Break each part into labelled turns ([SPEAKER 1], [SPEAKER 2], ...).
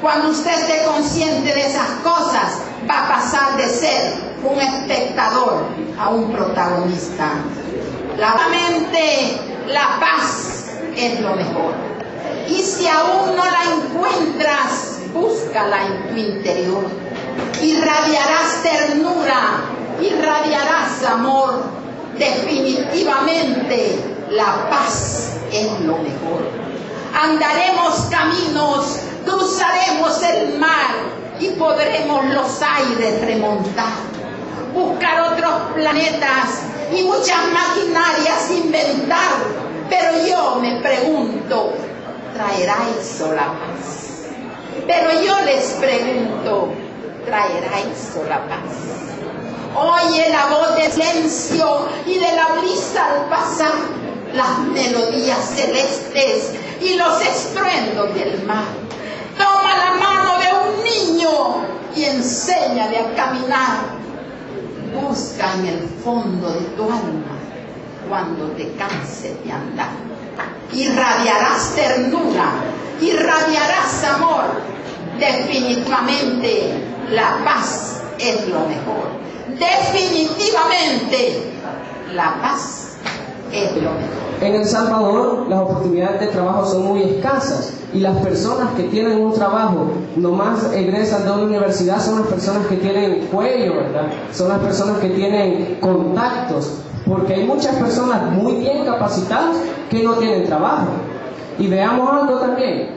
[SPEAKER 1] Cuando usted esté consciente de esas cosas, va a pasar de ser un espectador a un protagonista. Claramente, la paz es lo mejor. Y si aún no la encuentras, búscala en tu interior. Irradiarás ternura, irradiarás amor. Definitivamente, la paz es lo mejor. Andaremos caminos, cruzaremos el mar y podremos los aires remontar, buscar otros planetas y muchas maquinarias inventar. Pero yo me pregunto, ¿traerá eso la paz? Pero yo les pregunto, ¿traerá eso la paz? Oye la voz del silencio y de la brisa al pasar, las melodías celestes y los estruendos del mar. Toma la mano de un niño y enséñale a caminar. Busca en el fondo de tu alma cuando te canses de andar. Irradiarás ternura, irradiarás amor. Definitivamente la paz es lo mejor. Definitivamente la paz es lo mejor.
[SPEAKER 2] En El Salvador las oportunidades de trabajo son muy escasas y las personas que tienen un trabajo nomás egresan de una universidad son las personas que tienen cuello, ¿verdad? Son las personas que tienen contactos, porque hay muchas personas muy bien capacitadas que no tienen trabajo. Y veamos algo también,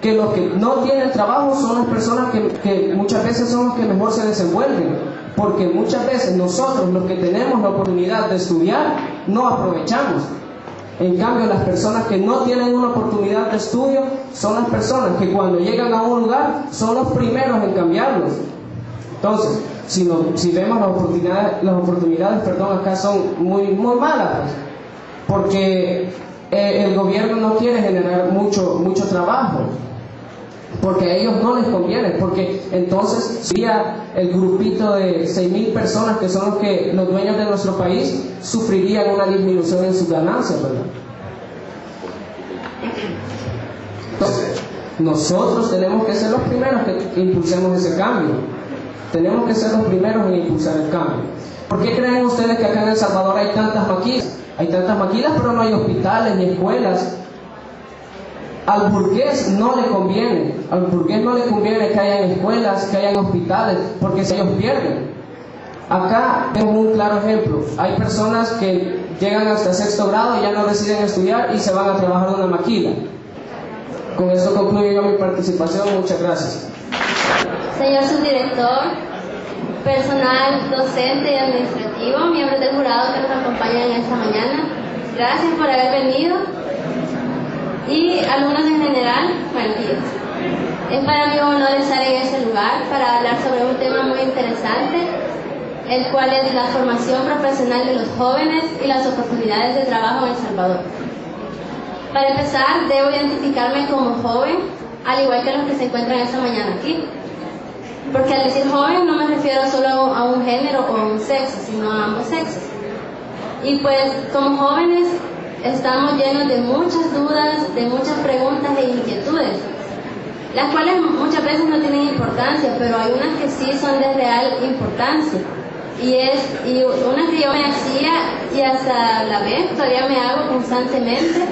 [SPEAKER 2] que los que no tienen trabajo son las personas que muchas veces son los que mejor se desenvuelven, porque muchas veces nosotros los que tenemos la oportunidad de estudiar no aprovechamos. En cambio, las personas que no tienen una oportunidad de estudio son las personas que cuando llegan a un lugar son los primeros en cambiarlos. Entonces, si vemos las oportunidades acá son muy malas, pues, porque el gobierno no quiere generar mucho trabajo, porque a ellos no les conviene, porque entonces sería el grupito de 6,000 personas que son los dueños de nuestro país sufrirían una disminución en sus ganancias, ¿verdad? Entonces, nosotros tenemos que ser los primeros que impulsemos ese cambio. Tenemos que ser los primeros en impulsar el cambio. ¿Por qué creen ustedes que acá en El Salvador hay tantas maquilas? Hay tantas maquilas, pero no hay hospitales ni escuelas. Al burgués no le conviene que hayan escuelas, que hayan hospitales, porque si ellos pierden. Acá tengo un claro ejemplo. Hay personas que llegan hasta 6º grado y ya no deciden estudiar y se van a trabajar en una maquila. Con eso concluyo yo mi participación. Muchas gracias.
[SPEAKER 3] Señor subdirector, personal docente y administrativo, miembros del jurado que nos acompañan esta mañana, gracias por haber venido. Y alumnos en general, buenos días. Es para mí un honor estar en este lugar para hablar sobre un tema muy interesante, el cual es la formación profesional de los jóvenes y las oportunidades de trabajo en El Salvador. Para empezar, debo identificarme como joven, al igual que los que se encuentran esta mañana aquí. Porque al decir joven no me refiero solo a un género o a un sexo, sino a ambos sexos. Y pues, como jóvenes, estamos llenos de muchas dudas, de muchas preguntas e inquietudes, las cuales muchas veces no tienen importancia, pero hay unas que sí son de real importancia. Y una que yo me hacía y hasta la vez todavía me hago constantemente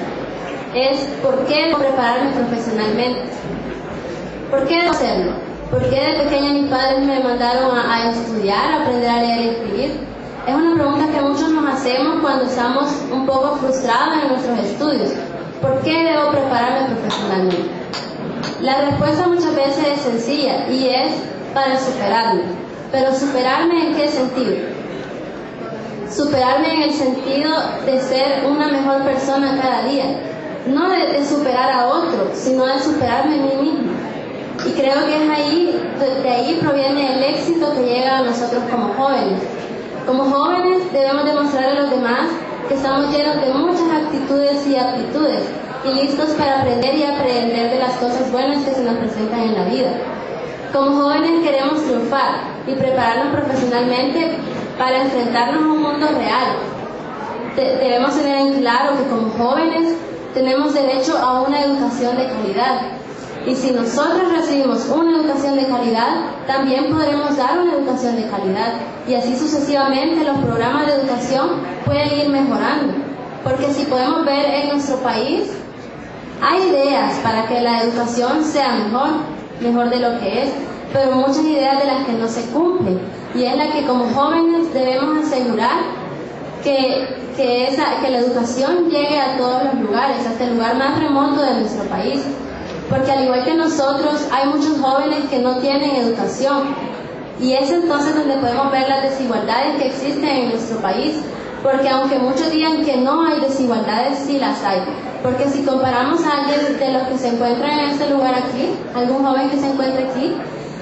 [SPEAKER 3] es ¿por qué debo prepararme profesionalmente? ¿Por qué debo hacerlo? ¿Por qué de pequeña mis padres me mandaron a estudiar, a aprender a leer y escribir? Es una pregunta que muchos nos hacemos cuando estamos un poco frustrados en nuestros estudios. ¿Por qué debo prepararme profesionalmente? La respuesta muchas veces es sencilla y es para superarme. Pero ¿superarme en qué sentido? Superarme en el sentido de ser una mejor persona cada día. No de superar a otro, sino de superarme a mí misma. Y creo que de ahí proviene el éxito que llega a nosotros como jóvenes. Como jóvenes debemos demostrar a los demás que estamos llenos de muchas actitudes y aptitudes y listos para aprender y aprender de las cosas buenas que se nos presentan en la vida. Como jóvenes queremos triunfar y prepararnos profesionalmente para enfrentarnos a un mundo real. Debemos tener en claro que como jóvenes tenemos derecho a una educación de calidad. Y si nosotros recibimos calidad, también podremos dar una educación de calidad. Y así sucesivamente los programas de educación pueden ir mejorando. Porque si podemos ver en nuestro país, hay ideas para que la educación sea mejor de lo que es, pero muchas ideas de las que no se cumplen. Y es la que como jóvenes debemos asegurar que la educación llegue a todos los lugares, hasta el lugar más remoto de nuestro país. Porque al igual que nosotros, hay muchos jóvenes que no tienen educación. Y es entonces donde podemos ver las desigualdades que existen en nuestro país. Porque aunque muchos digan que no hay desigualdades, sí las hay. Porque si comparamos a alguien de los que se encuentran en este lugar aquí, algún joven que se encuentra aquí,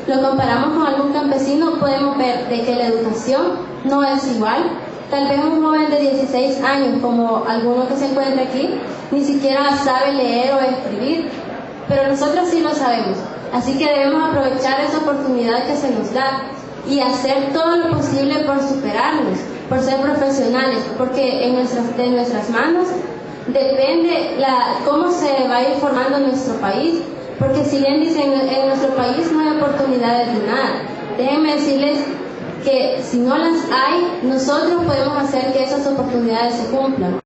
[SPEAKER 3] lo comparamos con algún campesino, podemos ver de que la educación no es igual. Tal vez un joven de 16 años, como alguno que se encuentra aquí, ni siquiera sabe leer o escribir, pero nosotros sí lo sabemos. Así que debemos aprovechar esa oportunidad que se nos da y hacer todo lo posible por superarnos, por ser profesionales, porque de nuestras manos depende cómo se va a ir formando nuestro país. Porque si bien dicen, en nuestro país no hay oportunidades de nada, déjenme decirles que si no las hay, nosotros podemos hacer que esas oportunidades se cumplan.